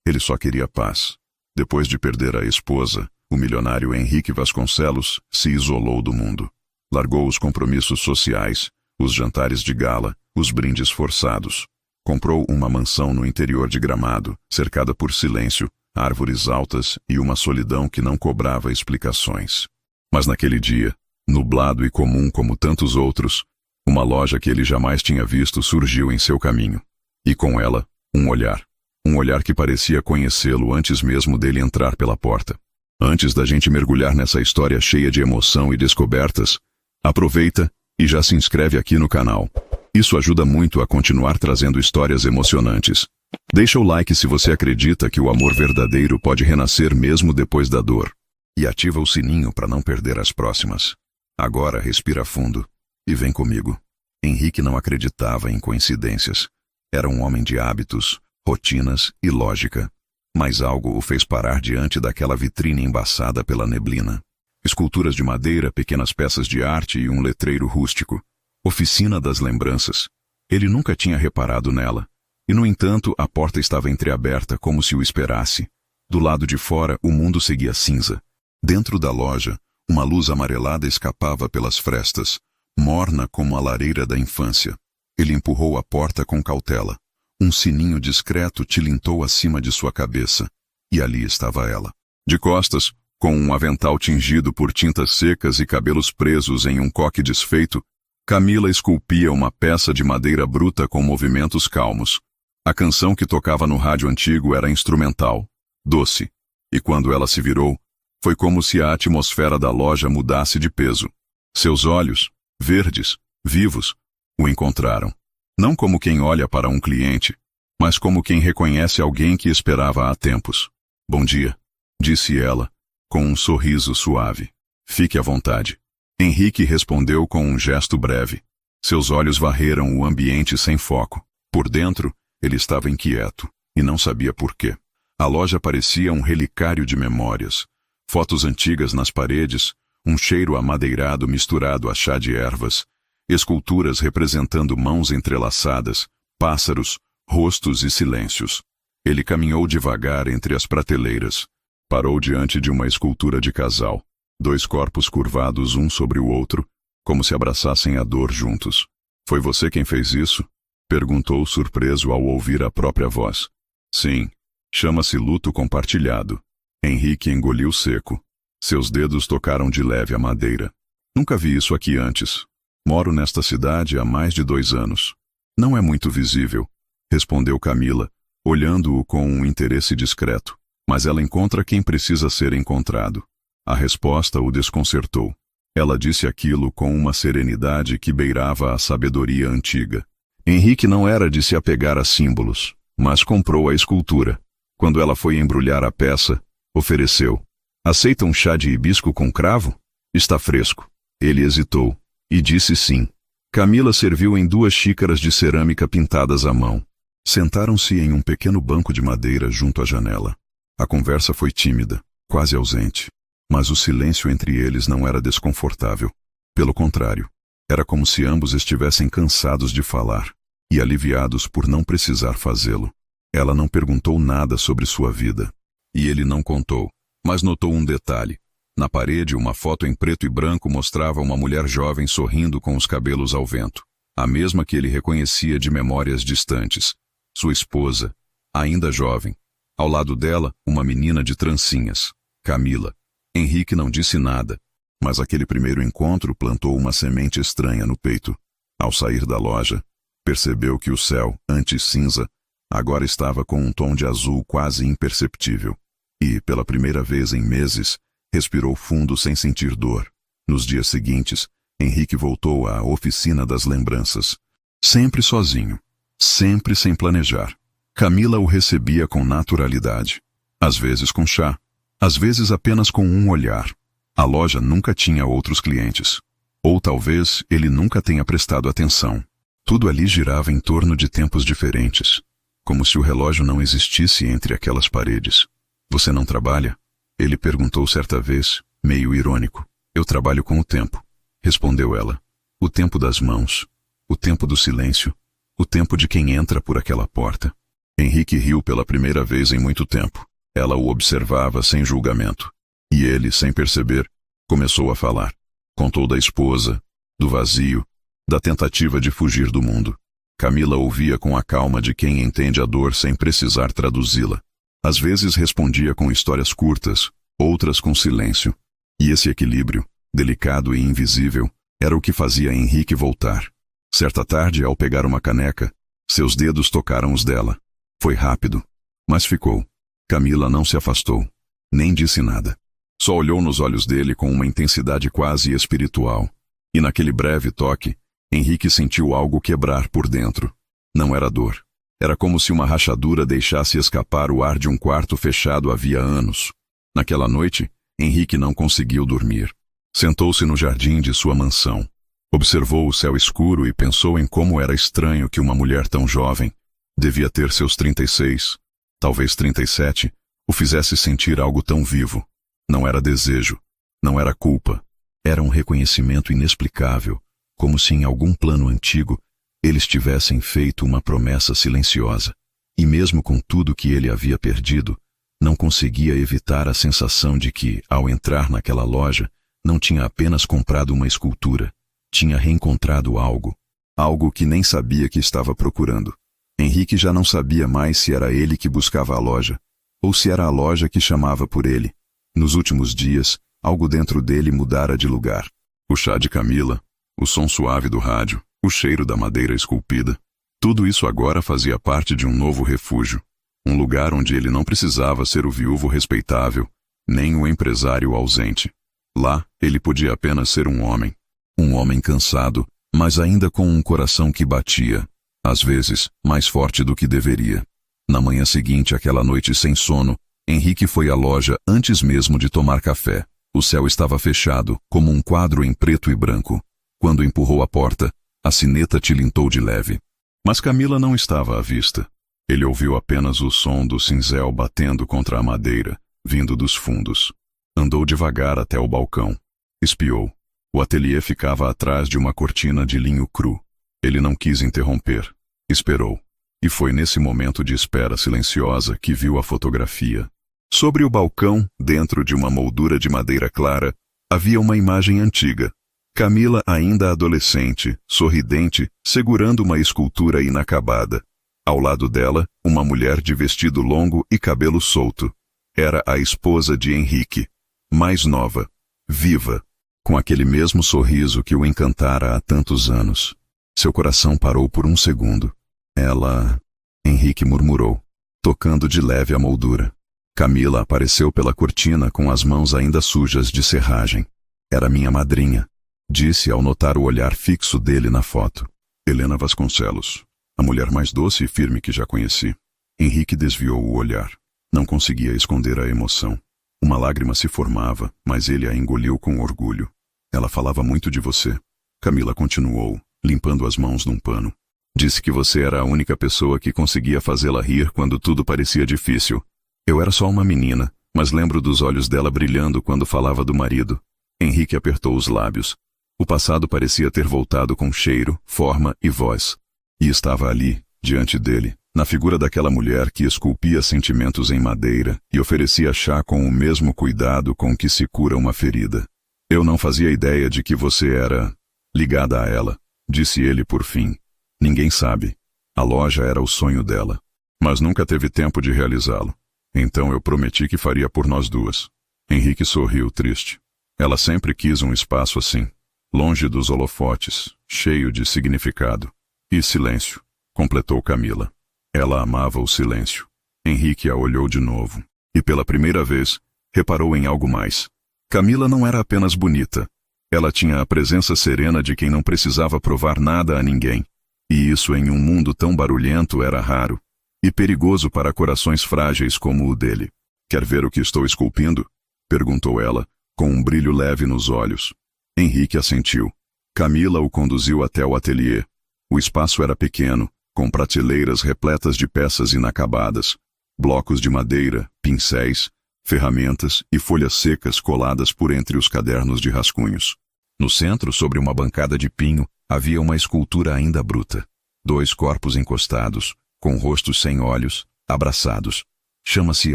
Ele só queria paz. Depois de perder a esposa, o milionário Henrique Vasconcelos se isolou do mundo. Largou os compromissos sociais, os jantares de gala, os brindes forçados. Comprou uma mansão no interior de Gramado, cercada por silêncio, árvores altas e uma solidão que não cobrava explicações. Mas naquele dia, nublado e comum como tantos outros, uma loja que ele jamais tinha visto surgiu em seu caminho. E com ela, um olhar. Um olhar que parecia conhecê-lo antes mesmo dele entrar pela porta. Antes da gente mergulhar nessa história cheia de emoção e descobertas, aproveita e já se inscreve aqui no canal. Isso ajuda muito a continuar trazendo histórias emocionantes. Deixa o like se você acredita que o amor verdadeiro pode renascer mesmo depois da dor. E ativa o sininho para não perder as próximas. Agora respira fundo e vem comigo. Henrique não acreditava em coincidências. Era um homem de hábitos, rotinas e lógica. Mas algo o fez parar diante daquela vitrine embaçada pela neblina. Esculturas de madeira, pequenas peças de arte e um letreiro rústico. Oficina das lembranças. Ele nunca tinha reparado nela. E, no entanto, a porta estava entreaberta como se o esperasse. Do lado de fora, o mundo seguia cinza. Dentro da loja, uma luz amarelada escapava pelas frestas, morna como a lareira da infância. Ele empurrou a porta com cautela. Um sininho discreto tilintou acima de sua cabeça. E ali estava ela. De costas, com um avental tingido por tintas secas e cabelos presos em um coque desfeito, Camila esculpia uma peça de madeira bruta com movimentos calmos. A canção que tocava no rádio antigo era instrumental, doce. E quando ela se virou, foi como se a atmosfera da loja mudasse de peso. Seus olhos, verdes, vivos, o encontraram. Não como quem olha para um cliente, mas como quem reconhece alguém que esperava há tempos. Bom dia, disse ela, com um sorriso suave. Fique à vontade. Henrique respondeu com um gesto breve. Seus olhos varreram o ambiente sem foco. Por dentro, ele estava inquieto, e não sabia por quê. A loja parecia um relicário de memórias. Fotos antigas nas paredes, um cheiro amadeirado misturado a chá de ervas, esculturas representando mãos entrelaçadas, pássaros, rostos e silêncios. Ele caminhou devagar entre as prateleiras. Parou diante de uma escultura de casal. 2 corpos curvados um sobre o outro, como se abraçassem a dor juntos. Foi você quem fez isso? Perguntou surpreso ao ouvir a própria voz. Sim, chama-se luto compartilhado. Henrique engoliu seco. Seus dedos tocaram de leve a madeira. Nunca vi isso aqui antes. Moro nesta cidade há mais de 2 anos. Não é muito visível, respondeu Camila, olhando-o com um interesse discreto. Mas ela encontra quem precisa ser encontrado. A resposta o desconcertou. Ela disse aquilo com uma serenidade que beirava a sabedoria antiga. Henrique não era de se apegar a símbolos, mas comprou a escultura. Quando ela foi embrulhar a peça, ofereceu. Aceita um chá de hibisco com cravo? Está fresco. Ele hesitou, e disse sim. Camila serviu em 2 xícaras de cerâmica pintadas à mão. Sentaram-se em um pequeno banco de madeira junto à janela. A conversa foi tímida, quase ausente. Mas o silêncio entre eles não era desconfortável. Pelo contrário, era como se ambos estivessem cansados de falar e aliviados por não precisar fazê-lo. Ela não perguntou nada sobre sua vida. E ele não contou, mas notou um detalhe. Na parede, uma foto em preto e branco mostrava uma mulher jovem sorrindo com os cabelos ao vento. A mesma que ele reconhecia de memórias distantes. Sua esposa, ainda jovem. Ao lado dela, uma menina de trancinhas, Camila. Henrique não disse nada, mas aquele primeiro encontro plantou uma semente estranha no peito. Ao sair da loja, percebeu que o céu, antes cinza, agora estava com um tom de azul quase imperceptível. E, pela primeira vez em meses, respirou fundo sem sentir dor. Nos dias seguintes, Henrique voltou à oficina das lembranças. Sempre sozinho, sempre sem planejar. Camila o recebia com naturalidade. Às vezes com chá. Às vezes apenas com um olhar. A loja nunca tinha outros clientes. Ou talvez ele nunca tenha prestado atenção. Tudo ali girava em torno de tempos diferentes, como se o relógio não existisse entre aquelas paredes. Você não trabalha? Ele perguntou certa vez, meio irônico. Eu trabalho com o tempo, respondeu ela. O tempo das mãos, o tempo do silêncio, o tempo de quem entra por aquela porta. Henrique riu pela primeira vez em muito tempo. Ela o observava sem julgamento. E ele, sem perceber, começou a falar. Contou da esposa, do vazio, da tentativa de fugir do mundo. Camila ouvia com a calma de quem entende a dor sem precisar traduzi-la. Às vezes respondia com histórias curtas, outras com silêncio. E esse equilíbrio, delicado e invisível, era o que fazia Henrique voltar. Certa tarde, ao pegar uma caneca, seus dedos tocaram os dela. Foi rápido, mas ficou. Camila não se afastou, nem disse nada. Só olhou nos olhos dele com uma intensidade quase espiritual. E naquele breve toque, Henrique sentiu algo quebrar por dentro. Não era dor. Era como se uma rachadura deixasse escapar o ar de um quarto fechado havia anos. Naquela noite, Henrique não conseguiu dormir. Sentou-se no jardim de sua mansão. Observou o céu escuro e pensou em como era estranho que uma mulher tão jovem, devia ter seus 36, talvez 37, o fizesse sentir algo tão vivo. Não era desejo, não era culpa. Era um reconhecimento inexplicável, como se em algum plano antigo eles tivessem feito uma promessa silenciosa. E mesmo com tudo que ele havia perdido, não conseguia evitar a sensação de que, ao entrar naquela loja, não tinha apenas comprado uma escultura, tinha reencontrado algo que nem sabia que estava procurando. Henrique já não sabia mais se era ele que buscava a loja, ou se era a loja que chamava por ele. Nos últimos dias, algo dentro dele mudara de lugar. O chá de Camila, o som suave do rádio, o cheiro da madeira esculpida. Tudo isso agora fazia parte de um novo refúgio. Um lugar onde ele não precisava ser o viúvo respeitável, nem o empresário ausente. Lá, ele podia apenas ser um homem. Um homem cansado, mas ainda com um coração que batia, às vezes, mais forte do que deveria. Na manhã seguinte, aquela noite sem sono, Henrique foi à loja antes mesmo de tomar café. O céu estava fechado, como um quadro em preto e branco. Quando empurrou a porta, a sineta tilintou de leve. Mas Camila não estava à vista. Ele ouviu apenas o som do cinzel batendo contra a madeira, vindo dos fundos. Andou devagar até o balcão. Espiou. O ateliê ficava atrás de uma cortina de linho cru. Ele não quis interromper. Esperou. E foi nesse momento de espera silenciosa que viu a fotografia. Sobre o balcão, dentro de uma moldura de madeira clara, havia uma imagem antiga. Camila, ainda adolescente, sorridente, segurando uma escultura inacabada. Ao lado dela, uma mulher de vestido longo e cabelo solto. Era a esposa de Henrique, mais nova, viva, com aquele mesmo sorriso que o encantara há tantos anos. Seu coração parou por um segundo. Ela... Henrique murmurou, tocando de leve a moldura. Camila apareceu pela cortina com as mãos ainda sujas de serragem. Era minha madrinha, disse ao notar o olhar fixo dele na foto. Helena Vasconcelos, a mulher mais doce e firme que já conheci. Henrique desviou o olhar. Não conseguia esconder a emoção. Uma lágrima se formava, mas ele a engoliu com orgulho. Ela falava muito de você. Camila continuou, limpando as mãos num pano. Disse que você era a única pessoa que conseguia fazê-la rir quando tudo parecia difícil. Eu era só uma menina, mas lembro dos olhos dela brilhando quando falava do marido. Henrique apertou os lábios. O passado parecia ter voltado com cheiro, forma e voz. E estava ali, diante dele, na figura daquela mulher que esculpia sentimentos em madeira e oferecia chá com o mesmo cuidado com que se cura uma ferida. Eu não fazia ideia de que você era ligada a ela, disse ele por fim. Ninguém sabe. A loja era o sonho dela, mas nunca teve tempo de realizá-lo. Então eu prometi que faria por nós duas. Henrique sorriu triste. Ela sempre quis um espaço assim, longe dos holofotes, cheio de significado. E silêncio, completou Camila. Ela amava o silêncio. Henrique a olhou de novo. E pela primeira vez, reparou em algo mais. Camila não era apenas bonita. Ela tinha a presença serena de quem não precisava provar nada a ninguém. E isso em um mundo tão barulhento era raro. E perigoso para corações frágeis como o dele. Quer ver o que estou esculpindo? Perguntou ela, com um brilho leve nos olhos. Henrique assentiu. Camila o conduziu até o ateliê. O espaço era pequeno, com prateleiras repletas de peças inacabadas, blocos de madeira, pincéis, ferramentas e folhas secas coladas por entre os cadernos de rascunhos. No centro, sobre uma bancada de pinho, havia uma escultura ainda bruta. 2 corpos encostados, com rostos sem olhos, abraçados. Chama-se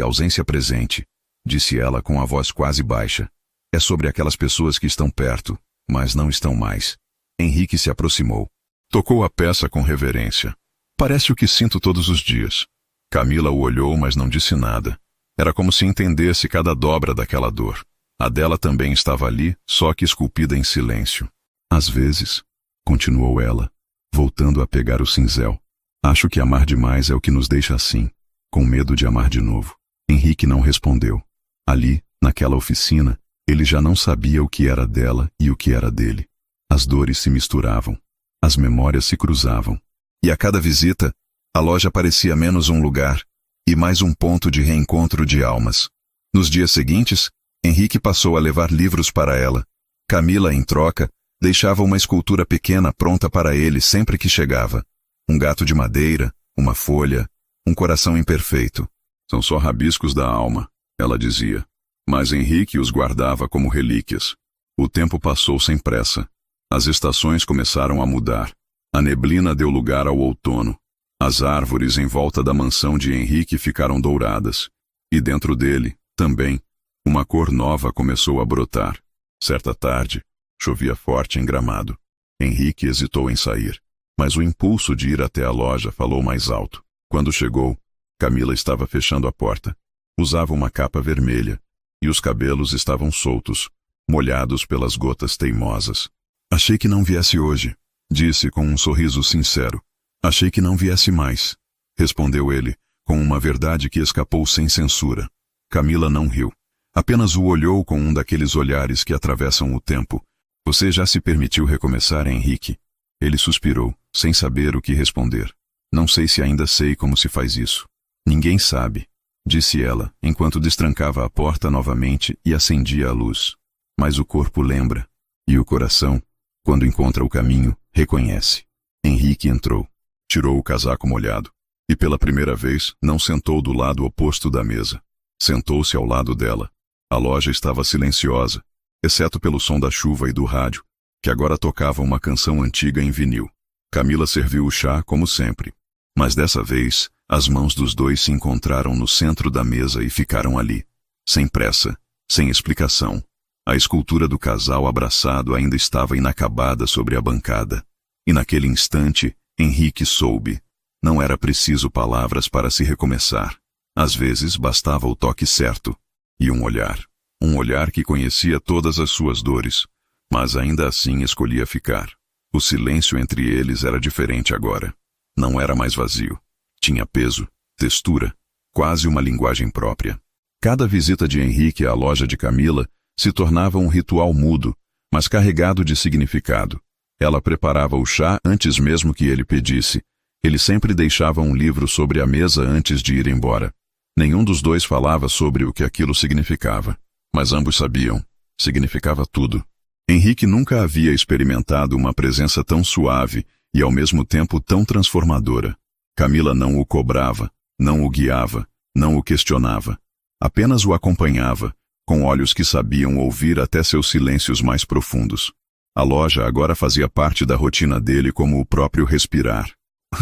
ausência presente, disse ela com a voz quase baixa. É sobre aquelas pessoas que estão perto, mas não estão mais. Henrique se aproximou. Tocou a peça com reverência. Parece o que sinto todos os dias. Camila o olhou, mas não disse nada. Era como se entendesse cada dobra daquela dor. A dela também estava ali, só que esculpida em silêncio. Às vezes, continuou ela, voltando a pegar o cinzel, acho que amar demais é o que nos deixa assim, com medo de amar de novo. Henrique não respondeu. Ali, naquela oficina, ele já não sabia o que era dela e o que era dele. As dores se misturavam. As memórias se cruzavam. E a cada visita, a loja parecia menos um lugar e mais um ponto de reencontro de almas. Nos dias seguintes, Henrique passou a levar livros para ela. Camila, em troca, deixava uma escultura pequena pronta para ele sempre que chegava. Um gato de madeira, uma folha, um coração imperfeito. São só rabiscos da alma, ela dizia. Mas Henrique os guardava como relíquias. O tempo passou sem pressa. As estações começaram a mudar. A neblina deu lugar ao outono. As árvores em volta da mansão de Henrique ficaram douradas. E dentro dele, também, uma cor nova começou a brotar. Certa tarde, chovia forte em Gramado. Henrique hesitou em sair, mas o impulso de ir até a loja falou mais alto. Quando chegou, Camila estava fechando a porta. Usava uma capa vermelha, e os cabelos estavam soltos, molhados pelas gotas teimosas. Achei que não viesse hoje, disse com um sorriso sincero. Achei que não viesse mais, respondeu ele, com uma verdade que escapou sem censura. Camila não riu. Apenas o olhou com um daqueles olhares que atravessam o tempo. Você já se permitiu recomeçar, Henrique? Ele suspirou, sem saber o que responder. Não sei se ainda sei como se faz isso. Ninguém sabe, disse ela, enquanto destrancava a porta novamente e acendia a luz. Mas o corpo lembra, e o coração, quando encontra o caminho, reconhece. Henrique entrou, tirou o casaco molhado, e pela primeira vez não sentou do lado oposto da mesa. Sentou-se ao lado dela. A loja estava silenciosa, exceto pelo som da chuva e do rádio, que agora tocava uma canção antiga em vinil. Camila serviu o chá como sempre, mas dessa vez as mãos dos dois se encontraram no centro da mesa e ficaram ali, sem pressa, sem explicação. A escultura do casal abraçado ainda estava inacabada sobre a bancada. E naquele instante, Henrique soube. Não era preciso palavras para se recomeçar. Às vezes bastava o toque certo. E um olhar que conhecia todas as suas dores, mas ainda assim escolhia ficar. O silêncio entre eles era diferente agora. Não era mais vazio. Tinha peso, textura, quase uma linguagem própria. Cada visita de Henrique à loja de Camila se tornava um ritual mudo, mas carregado de significado. Ela preparava o chá antes mesmo que ele pedisse. Ele sempre deixava um livro sobre a mesa antes de ir embora. Nenhum dos dois falava sobre o que aquilo significava, mas ambos sabiam. Significava tudo. Henrique nunca havia experimentado uma presença tão suave e ao mesmo tempo tão transformadora. Camila não o cobrava, não o guiava, não o questionava. Apenas o acompanhava, com olhos que sabiam ouvir até seus silêncios mais profundos. A loja agora fazia parte da rotina dele como o próprio respirar.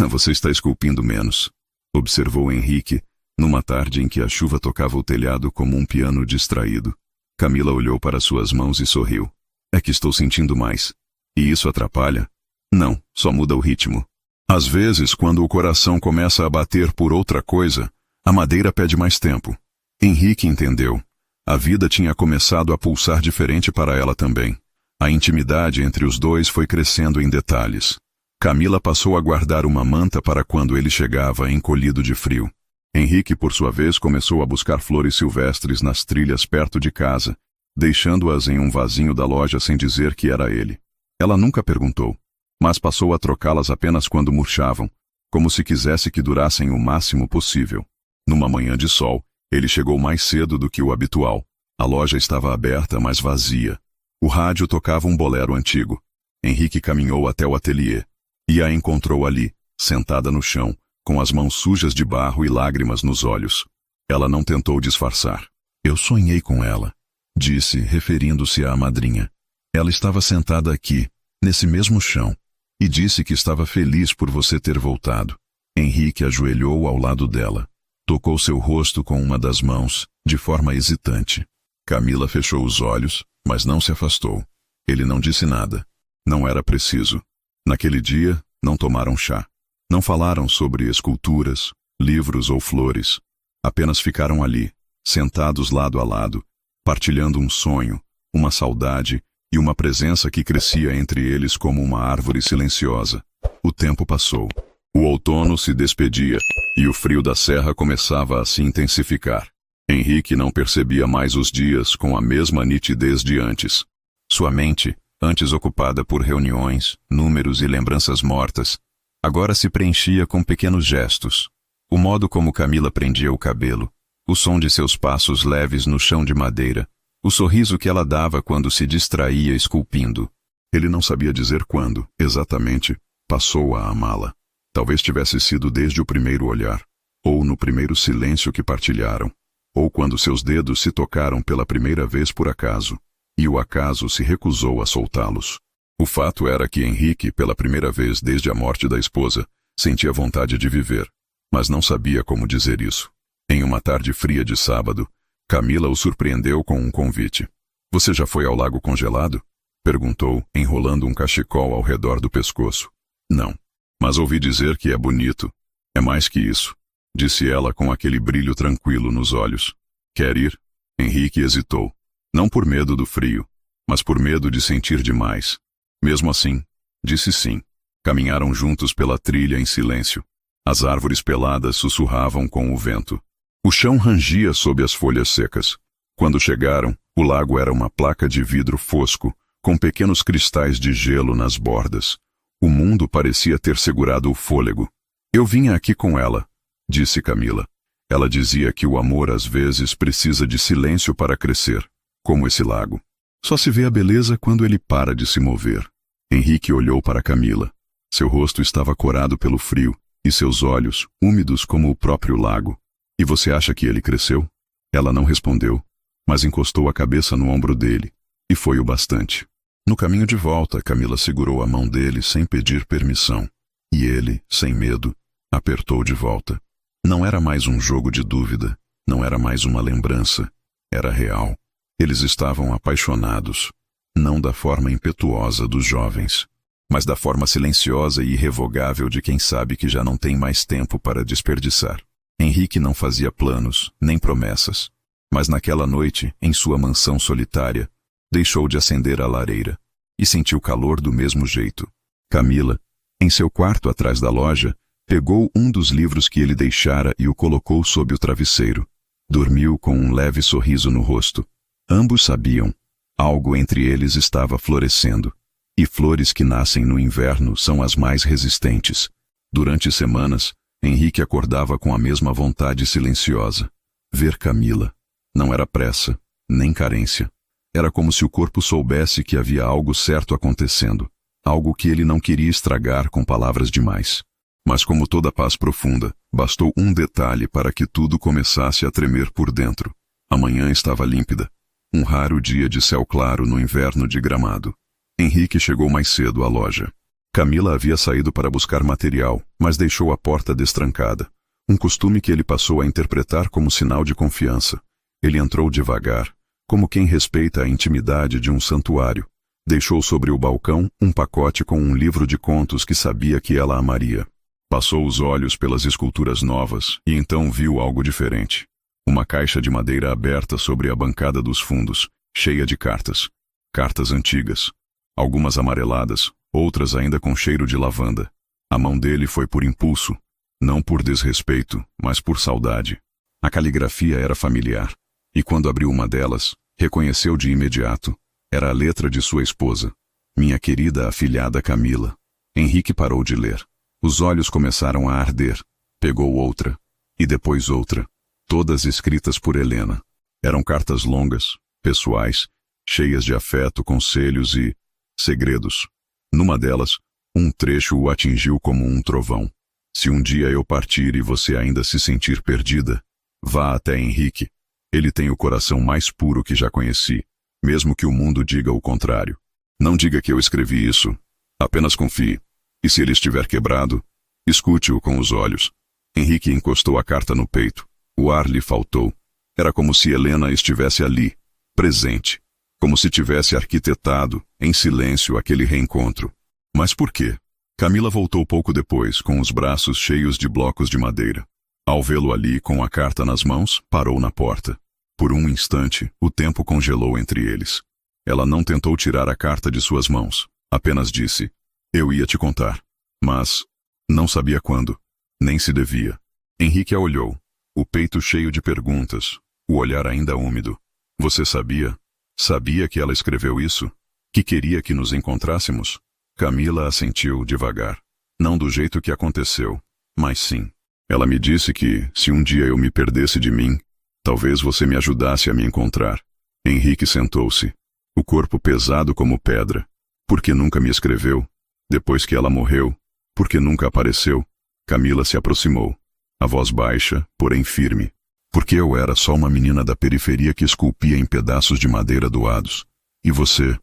Você está esculpindo menos, observou Henrique, numa tarde em que a chuva tocava o telhado como um piano distraído. Camila olhou para suas mãos e sorriu. É que estou sentindo mais. E isso atrapalha? Não, só muda o ritmo. Às vezes, quando o coração começa a bater por outra coisa, a madeira pede mais tempo. Henrique entendeu. A vida tinha começado a pulsar diferente para ela também. A intimidade entre os dois foi crescendo em detalhes. Camila passou a guardar uma manta para quando ele chegava encolhido de frio. Henrique, por sua vez, começou a buscar flores silvestres nas trilhas perto de casa, deixando-as em um vasinho da loja sem dizer que era ele. Ela nunca perguntou, mas passou a trocá-las apenas quando murchavam, como se quisesse que durassem o máximo possível. Numa manhã de sol, ele chegou mais cedo do que o habitual. A loja estava aberta, mas vazia. O rádio tocava um bolero antigo. Henrique caminhou até o ateliê e a encontrou ali, sentada no chão, com as mãos sujas de barro e lágrimas nos olhos. Ela não tentou disfarçar. Eu sonhei com ela, disse, referindo-se à madrinha. Ela estava sentada aqui, nesse mesmo chão, e disse que estava feliz por você ter voltado. Henrique ajoelhou ao lado dela. Tocou seu rosto com uma das mãos, de forma hesitante. Camila fechou os olhos, mas não se afastou. Ele não disse nada. Não era preciso. Naquele dia, não tomaram chá. Não falaram sobre esculturas, livros ou flores. Apenas ficaram ali, sentados lado a lado, partilhando um sonho, uma saudade e uma presença que crescia entre eles como uma árvore silenciosa. O tempo passou. O outono se despedia e o frio da serra começava a se intensificar. Henrique não percebia mais os dias com a mesma nitidez de antes. Sua mente, antes ocupada por reuniões, números e lembranças mortas, agora se preenchia com pequenos gestos. O modo como Camila prendia o cabelo, o som de seus passos leves no chão de madeira, o sorriso que ela dava quando se distraía esculpindo. Ele não sabia dizer quando, exatamente, passou a amá-la. Talvez tivesse sido desde o primeiro olhar, ou no primeiro silêncio que partilharam, ou quando seus dedos se tocaram pela primeira vez por acaso, e o acaso se recusou a soltá-los. O fato era que Henrique, pela primeira vez desde a morte da esposa, sentia vontade de viver, mas não sabia como dizer isso. Em uma tarde fria de sábado, Camila o surpreendeu com um convite. — Você já foi ao lago congelado? Perguntou, enrolando um cachecol ao redor do pescoço. — Não. Mas ouvi dizer que é bonito. É mais que isso, disse ela com aquele brilho tranquilo nos olhos. Quer ir? Henrique hesitou. Não por medo do frio, mas por medo de sentir demais. Mesmo assim, disse sim. Caminharam juntos pela trilha em silêncio. As árvores peladas sussurravam com o vento. O chão rangia sob as folhas secas. Quando chegaram, o lago era uma placa de vidro fosco, com pequenos cristais de gelo nas bordas. O mundo parecia ter segurado o fôlego. Eu vinha aqui com ela, disse Camila. Ela dizia que o amor às vezes precisa de silêncio para crescer, como esse lago. Só se vê a beleza quando ele para de se mover. Henrique olhou para Camila. Seu rosto estava corado pelo frio, e seus olhos, úmidos como o próprio lago. E você acha que ele cresceu? Ela não respondeu, mas encostou a cabeça no ombro dele, e foi o bastante. No caminho de volta, Camila segurou a mão dele sem pedir permissão, e ele, sem medo, apertou de volta. Não era mais um jogo de dúvida, não era mais uma lembrança, era real. Eles estavam apaixonados, não da forma impetuosa dos jovens, mas da forma silenciosa e irrevogável de quem sabe que já não tem mais tempo para desperdiçar. Henrique não fazia planos, nem promessas, mas naquela noite, em sua mansão solitária, deixou de acender a lareira e sentiu calor do mesmo jeito. Camila, em seu quarto atrás da loja, pegou um dos livros que ele deixara e o colocou sob o travesseiro. Dormiu com um leve sorriso no rosto. Ambos sabiam, algo entre eles estava florescendo, e flores que nascem no inverno são as mais resistentes. Durante semanas, Henrique acordava com a mesma vontade silenciosa. Ver Camila. Não era pressa, nem carência. Era como se o corpo soubesse que havia algo certo acontecendo, algo que ele não queria estragar com palavras demais. Mas como toda paz profunda, bastou um detalhe para que tudo começasse a tremer por dentro. A manhã estava límpida. Um raro dia de céu claro no inverno de Gramado. Henrique chegou mais cedo à loja. Camila havia saído para buscar material, mas deixou a porta destrancada. Um costume que ele passou a interpretar como sinal de confiança. Ele entrou devagar, como quem respeita a intimidade de um santuário. Deixou sobre o balcão um pacote com um livro de contos que sabia que ela amaria. Passou os olhos pelas esculturas novas e então viu algo diferente. Uma caixa de madeira aberta sobre a bancada dos fundos, cheia de cartas. Cartas antigas. Algumas amareladas, outras ainda com cheiro de lavanda. A mão dele foi por impulso, não por desrespeito, mas por saudade. A caligrafia era familiar, e quando abriu uma delas, reconheceu de imediato. Era a letra de sua esposa. Minha querida afilhada Camila. Henrique parou de ler. Os olhos começaram a arder. Pegou outra, e depois outra, todas escritas por Helena. Eram cartas longas, pessoais, cheias de afeto, conselhos e segredos. Numa delas, um trecho o atingiu como um trovão. Se um dia eu partir e você ainda se sentir perdida, vá até Henrique. Ele tem o coração mais puro que já conheci, mesmo que o mundo diga o contrário. Não diga que eu escrevi isso. Apenas confie. E se ele estiver quebrado, Escute-o com os olhos. Henrique encostou a carta no peito. O ar lhe faltou. Era como se Helena estivesse ali, presente. Como se tivesse arquitetado, em silêncio, aquele reencontro. Mas por quê? Camila voltou pouco depois, com os braços cheios de blocos de madeira. Ao vê-lo ali com a carta nas mãos, parou na porta. Por um instante, o tempo congelou entre eles. Ela não tentou tirar a carta de suas mãos. Apenas disse: "Eu ia te contar." Mas não sabia quando. Nem se devia. Henrique a olhou. O peito cheio de perguntas. O olhar ainda úmido. "Você sabia? Sabia que ela escreveu isso? Que queria que nos encontrássemos?" Camila assentiu devagar. Não do jeito que aconteceu, mas sim. "Ela me disse que, se um dia eu me perdesse de mim, talvez você me ajudasse a me encontrar." Henrique sentou-se. O corpo pesado como pedra. "Por que nunca me escreveu? Depois que ela morreu, por que nunca apareceu?" Camila se aproximou. A voz baixa, porém firme. "Porque eu era só uma menina da periferia que esculpia em pedaços de madeira doados. E você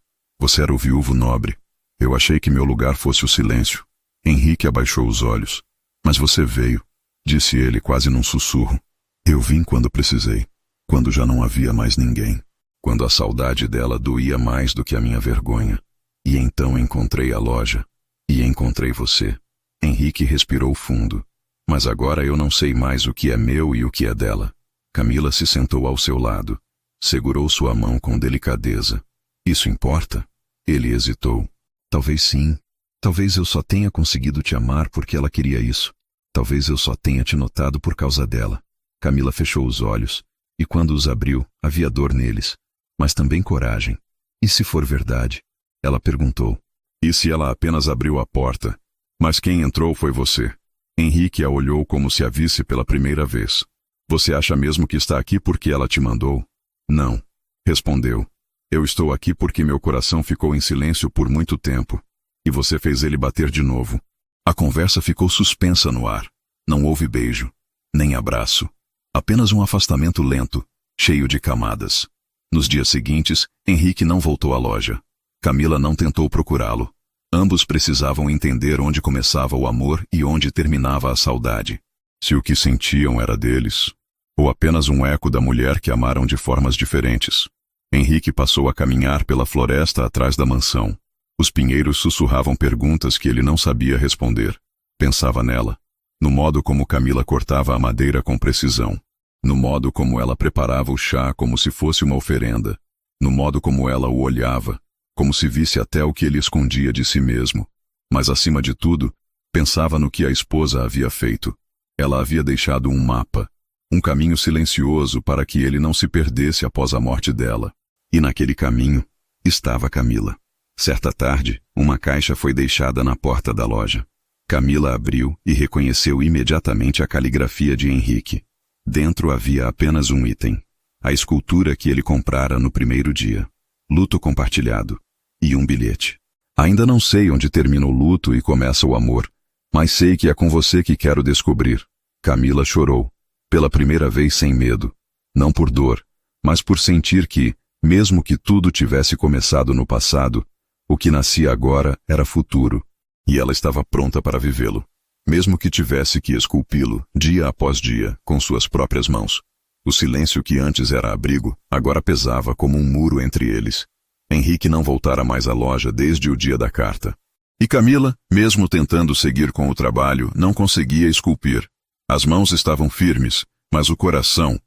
era o viúvo nobre. Eu achei que meu lugar fosse o silêncio." Henrique abaixou os olhos. "Mas você veio", disse ele quase num sussurro. "Eu vim quando precisei, quando já não havia mais ninguém, quando a saudade dela doía mais do que a minha vergonha. E então encontrei a loja, e encontrei você." Henrique respirou fundo. "Mas agora eu não sei mais o que é meu e o que é dela." Camila se sentou ao seu lado. Segurou sua mão com delicadeza. "Isso importa?" Ele hesitou. "Talvez sim. Talvez eu só tenha conseguido te amar porque ela queria isso. Talvez eu só tenha te notado por causa dela." Camila fechou os olhos, e quando os abriu, havia dor neles, mas também coragem. "E se for verdade?" Ela perguntou. "E se ela apenas abriu a porta? Mas quem entrou foi você." Henrique a olhou como se a visse pela primeira vez. "Você acha mesmo que está aqui porque ela te mandou?" "Não", respondeu. "Eu estou aqui porque meu coração ficou em silêncio por muito tempo. E você fez ele bater de novo." A conversa ficou suspensa no ar. Não houve beijo, nem abraço. Apenas um afastamento lento, cheio de camadas. Nos dias seguintes, Henrique não voltou à loja. Camila não tentou procurá-lo. Ambos precisavam entender onde começava o amor e onde terminava a saudade. Se o que sentiam era deles, ou apenas um eco da mulher que amaram de formas diferentes. Henrique passou a caminhar pela floresta atrás da mansão. Os pinheiros sussurravam perguntas que ele não sabia responder. Pensava nela, no modo como Camila cortava a madeira com precisão, no modo como ela preparava o chá como se fosse uma oferenda, no modo como ela o olhava, como se visse até o que ele escondia de si mesmo. Mas, acima de tudo, pensava no que a esposa havia feito. Ela havia deixado um mapa, um caminho silencioso para que ele não se perdesse após a morte dela. E naquele caminho estava Camila. Certa tarde, uma caixa foi deixada na porta da loja. Camila abriu e reconheceu imediatamente a caligrafia de Henrique. Dentro havia apenas um item: a escultura que ele comprara no primeiro dia. Luto compartilhado. E um bilhete. "Ainda não sei onde termina o luto e começa o amor, mas sei que é com você que quero descobrir." Camila chorou, pela primeira vez sem medo. Não por dor, mas por sentir que, mesmo que tudo tivesse começado no passado, o que nascia agora era futuro, e ela estava pronta para vivê-lo. Mesmo que tivesse que esculpi-lo, dia após dia, com suas próprias mãos. O silêncio que antes era abrigo, agora pesava como um muro entre eles. Henrique não voltara mais à loja desde o dia da carta. E Camila, mesmo tentando seguir com o trabalho, não conseguia esculpir. As mãos estavam firmes, mas o coração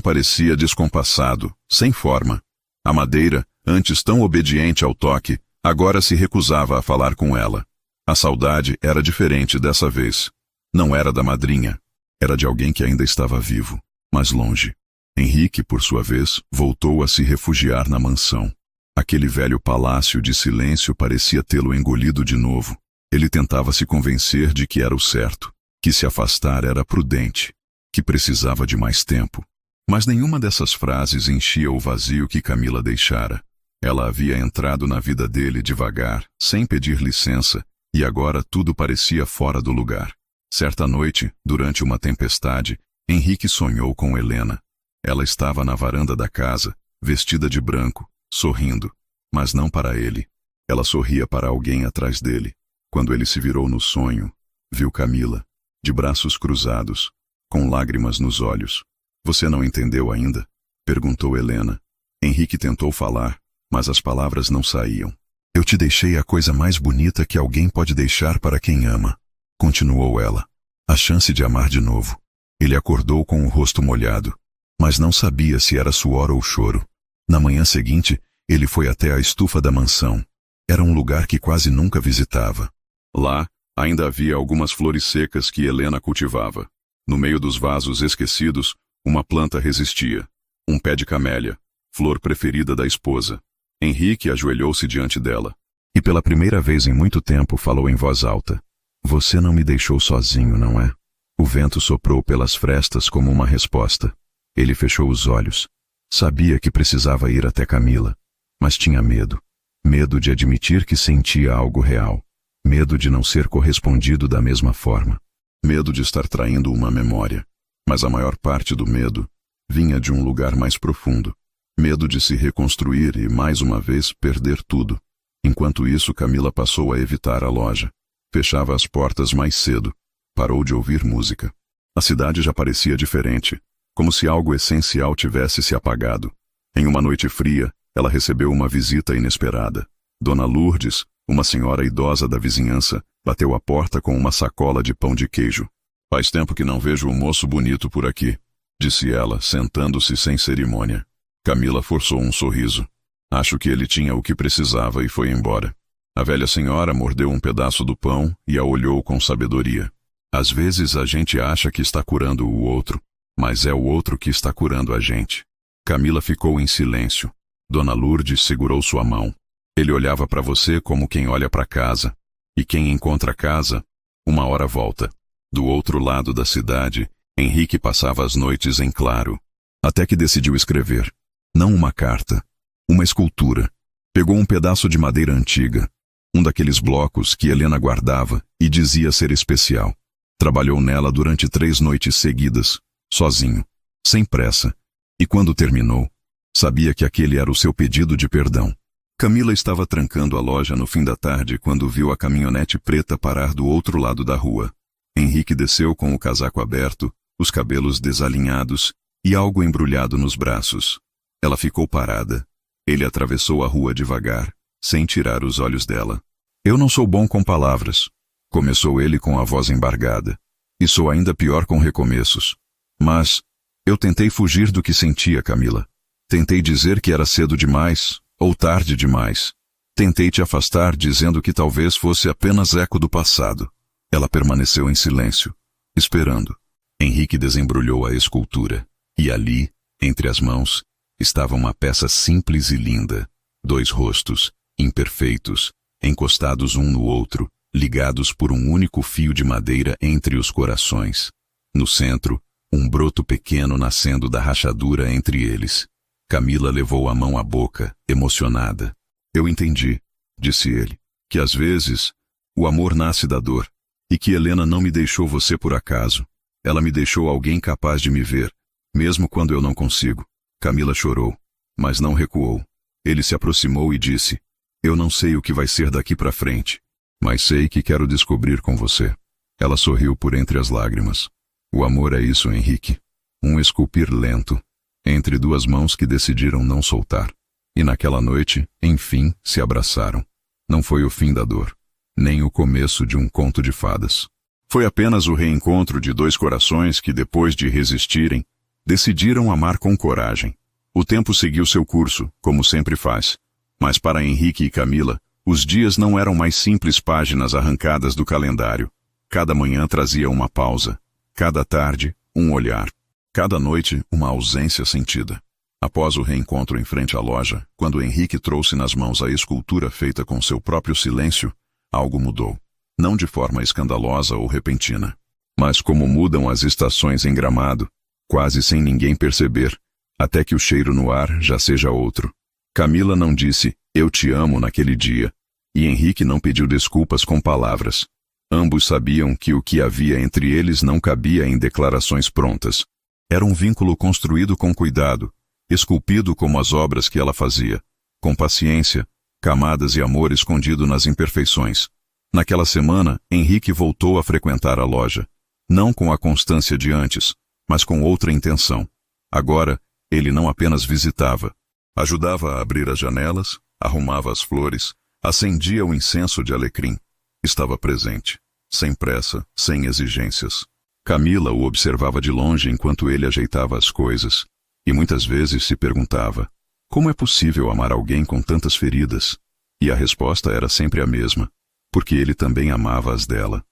parecia descompassado, sem forma. A madeira, antes tão obediente ao toque, agora se recusava a falar com ela. A saudade era diferente dessa vez. Não era da madrinha. Era de alguém que ainda estava vivo, mas longe. Henrique, por sua vez, voltou a se refugiar na mansão. Aquele velho palácio de silêncio parecia tê-lo engolido de novo. Ele tentava se convencer de que era o certo, que se afastar era prudente, que precisava de mais tempo. Mas nenhuma dessas frases enchia o vazio que Camila deixara. Ela havia entrado na vida dele devagar, sem pedir licença, e agora tudo parecia fora do lugar. Certa noite, durante uma tempestade, Henrique sonhou com Helena. Ela estava na varanda da casa, vestida de branco, sorrindo, mas não para ele. Ela sorria para alguém atrás dele. Quando ele se virou no sonho, Viu Camila, de braços cruzados, com lágrimas nos olhos. Você não entendeu ainda? Perguntou Helena. Henrique tentou falar, mas as palavras não saíam. Eu te deixei a coisa mais bonita que alguém pode deixar para quem ama, continuou ela. A chance de amar de novo. Ele acordou com o rosto molhado, mas não sabia se era suor ou choro. Na manhã seguinte, ele foi até a estufa da mansão. Era um lugar que quase nunca visitava. Lá, ainda havia algumas flores secas que Helena cultivava. No meio dos vasos esquecidos, uma planta resistia. Um pé de camélia, flor preferida da esposa. Henrique ajoelhou-se diante dela. E pela primeira vez em muito tempo falou em voz alta. Você não me deixou sozinho, não é? O vento soprou pelas frestas como uma resposta. Ele fechou os olhos. Sabia que precisava ir até Camila, mas tinha medo. Medo de admitir que sentia algo real. Medo de não ser correspondido da mesma forma. Medo de estar traindo uma memória. Mas a maior parte do medo vinha de um lugar mais profundo. Medo de se reconstruir e, mais uma vez, perder tudo. Enquanto isso, Camila passou a evitar a loja. Fechava as portas mais cedo. Parou de ouvir música. A cidade já parecia diferente, como se algo essencial tivesse se apagado. Em uma noite fria, ela recebeu uma visita inesperada. Dona Lourdes, uma senhora idosa da vizinhança, bateu à porta com uma sacola de pão de queijo. Faz tempo que não vejo um moço bonito por aqui, disse ela, sentando-se sem cerimônia. Camila forçou um sorriso. Acho que ele tinha o que precisava e foi embora. A velha senhora mordeu um pedaço do pão e a olhou com sabedoria. Às vezes a gente acha que está curando o outro, mas é o outro que está curando a gente. Camila ficou em silêncio. Dona Lourdes segurou sua mão. Ele olhava para você como quem olha para casa. E quem encontra casa, uma hora volta. Do outro lado da cidade, Henrique passava as noites em claro. Até que decidiu escrever. Não uma carta, uma escultura. Pegou um pedaço de madeira antiga, um daqueles blocos que Helena guardava e dizia ser especial. Trabalhou nela durante 3 noites seguidas, sozinho, sem pressa. E quando terminou, sabia que aquele era o seu pedido de perdão. Camila estava trancando a loja no fim da tarde quando viu a caminhonete preta parar do outro lado da rua. Henrique desceu com o casaco aberto, os cabelos desalinhados e algo embrulhado nos braços. Ela ficou parada. Ele atravessou a rua devagar, sem tirar os olhos dela. Eu não sou bom com palavras, começou ele com a voz embargada. E sou ainda pior com recomeços. Mas eu tentei fugir do que sentia, Camila. Tentei dizer que era cedo demais, ou tarde demais. Tentei te afastar dizendo que talvez fosse apenas eco do passado. Ela permaneceu em silêncio, esperando. Henrique desembrulhou a escultura. E ali, entre as mãos, estava uma peça simples e linda. 2 rostos, imperfeitos, encostados um no outro, ligados por um único fio de madeira entre os corações. No centro, um broto pequeno nascendo da rachadura entre eles. Camila levou a mão à boca, emocionada. Eu entendi, disse ele, que às vezes o amor nasce da dor, e que Helena não me deixou você por acaso. Ela me deixou alguém capaz de me ver, mesmo quando eu não consigo. Camila chorou, mas não recuou. Ele se aproximou e disse, eu não sei o que vai ser daqui para frente, mas sei que quero descobrir com você. Ela sorriu por entre as lágrimas. O amor é isso, Henrique. Um esculpir lento, entre 2 mãos que decidiram não soltar. E naquela noite, enfim, se abraçaram. Não foi o fim da dor, nem o começo de um conto de fadas. Foi apenas o reencontro de 2 corações que, depois de resistirem, decidiram amar com coragem. O tempo seguiu seu curso, como sempre faz. Mas para Henrique e Camila, os dias não eram mais simples páginas arrancadas do calendário. Cada manhã trazia uma pausa. Cada tarde, um olhar. Cada noite, uma ausência sentida. Após o reencontro em frente à loja, quando Henrique trouxe nas mãos a escultura feita com seu próprio silêncio, algo mudou. Não de forma escandalosa ou repentina, mas como mudam as estações em Gramado, quase sem ninguém perceber, até que o cheiro no ar já seja outro. Camila não disse, eu te amo naquele dia, e Henrique não pediu desculpas com palavras. Ambos sabiam que o que havia entre eles não cabia em declarações prontas. Era um vínculo construído com cuidado, esculpido como as obras que ela fazia, com paciência, camadas e amor escondido nas imperfeições. Naquela semana, Henrique voltou a frequentar a loja, não com a constância de antes, mas com outra intenção. Agora, ele não apenas visitava. Ajudava a abrir as janelas, arrumava as flores, acendia o incenso de alecrim. Estava presente, sem pressa, sem exigências. Camila o observava de longe enquanto ele ajeitava as coisas, e muitas vezes se perguntava: como é possível amar alguém com tantas feridas? E a resposta era sempre a mesma: porque ele também amava as dela.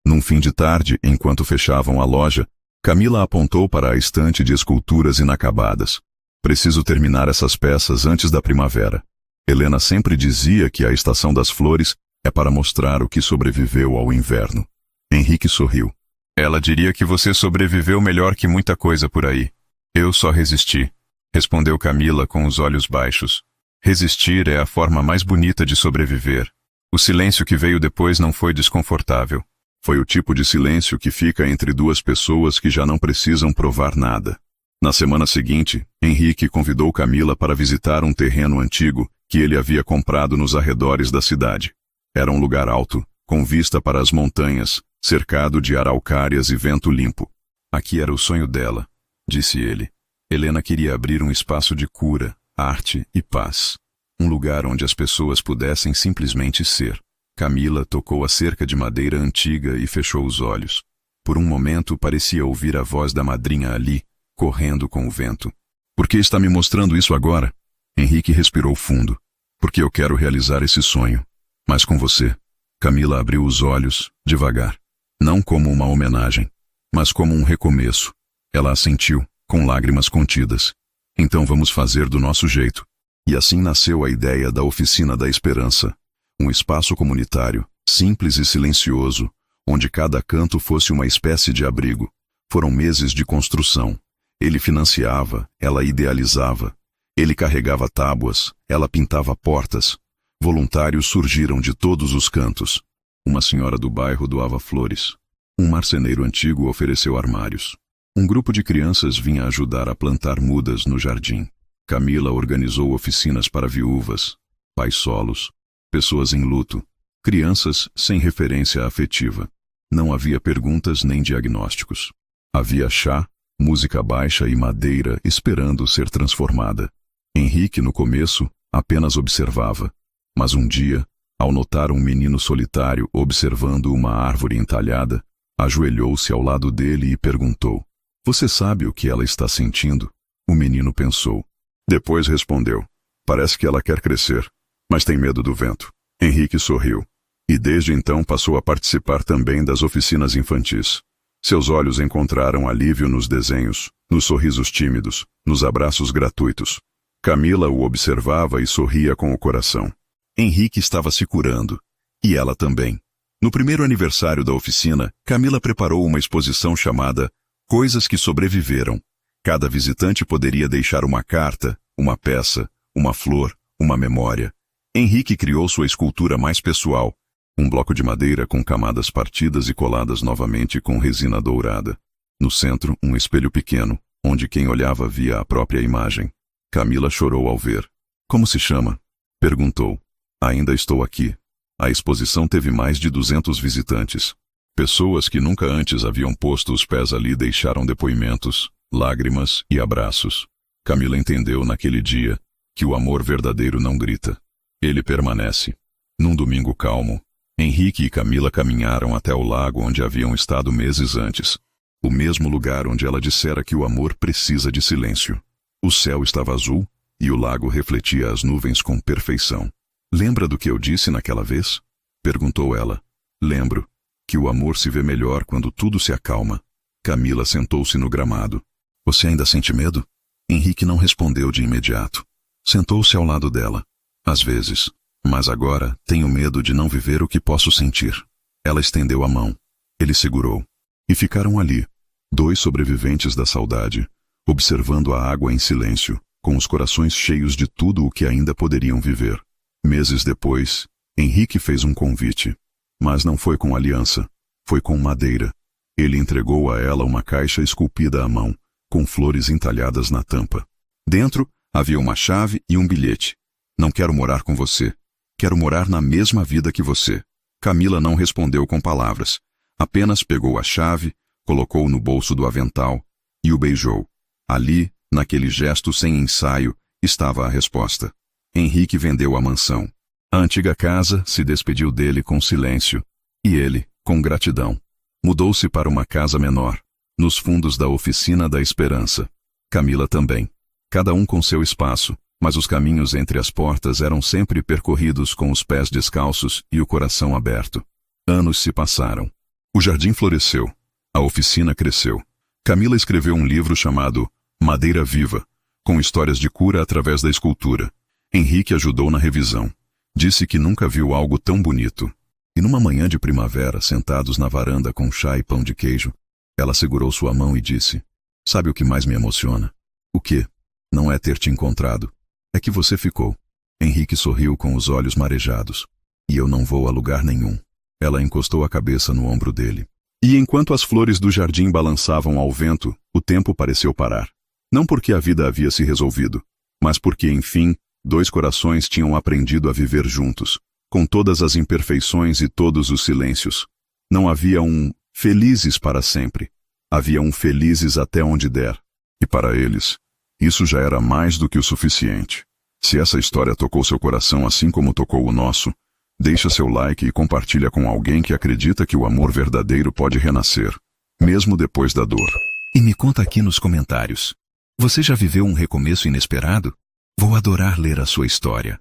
Num fim de tarde, enquanto fechavam a loja, Camila apontou para a estante de esculturas inacabadas. Preciso terminar essas peças antes da primavera. Helena sempre dizia que a estação das flores é para mostrar o que sobreviveu ao inverno. Henrique sorriu. Ela diria que você sobreviveu melhor que muita coisa por aí. Eu só resisti, respondeu Camila com os olhos baixos. Resistir é a forma mais bonita de sobreviver. O silêncio que veio depois não foi desconfortável. Foi o tipo de silêncio que fica entre duas pessoas que já não precisam provar nada. Na semana seguinte, Henrique convidou Camila para visitar um terreno antigo que ele havia comprado nos arredores da cidade. Era um lugar alto, com vista para as montanhas, cercado de araucárias e vento limpo. Aqui era o sonho dela, disse ele. Helena queria abrir um espaço de cura, arte e paz. Um lugar onde as pessoas pudessem simplesmente ser. Camila tocou a cerca de madeira antiga e fechou os olhos. Por um momento parecia ouvir a voz da madrinha ali, correndo com o vento. Por que está me mostrando isso agora? Henrique respirou fundo. Porque eu quero realizar esse sonho. Mas com você. Camila abriu os olhos, devagar. Não como uma homenagem, mas como um recomeço. Ela assentiu, com lágrimas contidas. Então vamos fazer do nosso jeito. E assim nasceu a ideia da Oficina da Esperança. Um espaço comunitário, simples e silencioso, onde cada canto fosse uma espécie de abrigo. Foram meses de construção. Ele financiava, ela idealizava. Ele carregava tábuas, ela pintava portas. Voluntários surgiram de todos os cantos. Uma senhora do bairro doava flores. Um marceneiro antigo ofereceu armários. Um grupo de crianças vinha ajudar a plantar mudas no jardim. Camila organizou oficinas para viúvas, pais solos, pessoas em luto, crianças sem referência afetiva. Não havia perguntas nem diagnósticos. Havia chá, música baixa e madeira esperando ser transformada. Henrique, no começo, apenas observava. Mas um dia, ao notar um menino solitário observando uma árvore entalhada, ajoelhou-se ao lado dele e perguntou: você sabe o que ela está sentindo? O menino pensou. Depois respondeu: parece que ela quer crescer, mas tem medo do vento. Henrique sorriu. E desde então passou a participar também das oficinas infantis. Seus olhos encontraram alívio nos desenhos, nos sorrisos tímidos, nos abraços gratuitos. Camila o observava e sorria com o coração. Henrique estava se curando. E ela também. No primeiro aniversário da oficina, Camila preparou uma exposição chamada Coisas que Sobreviveram. Cada visitante poderia deixar uma carta, uma peça, uma flor, uma memória. Henrique criou sua escultura mais pessoal. Um bloco de madeira com camadas partidas e coladas novamente com resina dourada. No centro, um espelho pequeno, onde quem olhava via a própria imagem. Camila chorou ao ver. Como se chama? Perguntou. Ainda estou aqui. A exposição teve mais de 200 visitantes. Pessoas que nunca antes haviam posto os pés ali deixaram depoimentos, lágrimas e abraços. Camila entendeu naquele dia que o amor verdadeiro não grita. Ele permanece. Num domingo calmo, Henrique e Camila caminharam até o lago onde haviam estado meses antes. O mesmo lugar onde ela dissera que o amor precisa de silêncio. O céu estava azul e o lago refletia as nuvens com perfeição. Lembra do que eu disse naquela vez? Perguntou ela. Lembro. Que o amor se vê melhor quando tudo se acalma. Camila sentou-se no gramado. Você ainda sente medo? Henrique não respondeu de imediato. Sentou-se ao lado dela. Às vezes. Mas agora tenho medo de não viver o que posso sentir. Ela estendeu a mão. Ele segurou. E ficaram ali, dois sobreviventes da saudade, observando a água em silêncio, com os corações cheios de tudo o que ainda poderiam viver. Meses depois, Henrique fez um convite. Mas não foi com aliança, foi com madeira. Ele entregou a ela uma caixa esculpida à mão, com flores entalhadas na tampa. Dentro havia uma chave e um bilhete. Não quero morar com você. Quero morar na mesma vida que você. Camila não respondeu com palavras. Apenas pegou a chave, colocou no bolso do avental e o beijou. Ali, naquele gesto sem ensaio, estava a resposta. Henrique vendeu a mansão. A antiga casa se despediu dele com silêncio, e ele, com gratidão. Mudou-se para uma casa menor, nos fundos da Oficina da Esperança. Camila também. Cada um com seu espaço, mas os caminhos entre as portas eram sempre percorridos com os pés descalços e o coração aberto. Anos se passaram. O jardim floresceu. A oficina cresceu. Camila escreveu um livro chamado Madeira Viva, com histórias de cura através da escultura. Henrique ajudou na revisão. Disse que nunca viu algo tão bonito. E numa manhã de primavera, sentados na varanda com chá e pão de queijo, ela segurou sua mão e disse: "Sabe o que mais me emociona? O quê? Não é ter te encontrado. É que você ficou." Henrique sorriu com os olhos marejados. "E eu não vou a lugar nenhum." Ela encostou a cabeça no ombro dele. E enquanto as flores do jardim balançavam ao vento, o tempo pareceu parar. Não porque a vida havia se resolvido, mas porque, enfim, dois corações tinham aprendido a viver juntos, com todas as imperfeições e todos os silêncios. Não havia um felizes para sempre. Havia um felizes até onde der. E para eles, isso já era mais do que o suficiente. Se essa história tocou seu coração assim como tocou o nosso, deixa seu like e compartilha com alguém que acredita que o amor verdadeiro pode renascer, mesmo depois da dor. E me conta aqui nos comentários. Você já viveu um recomeço inesperado? Vou adorar ler a sua história.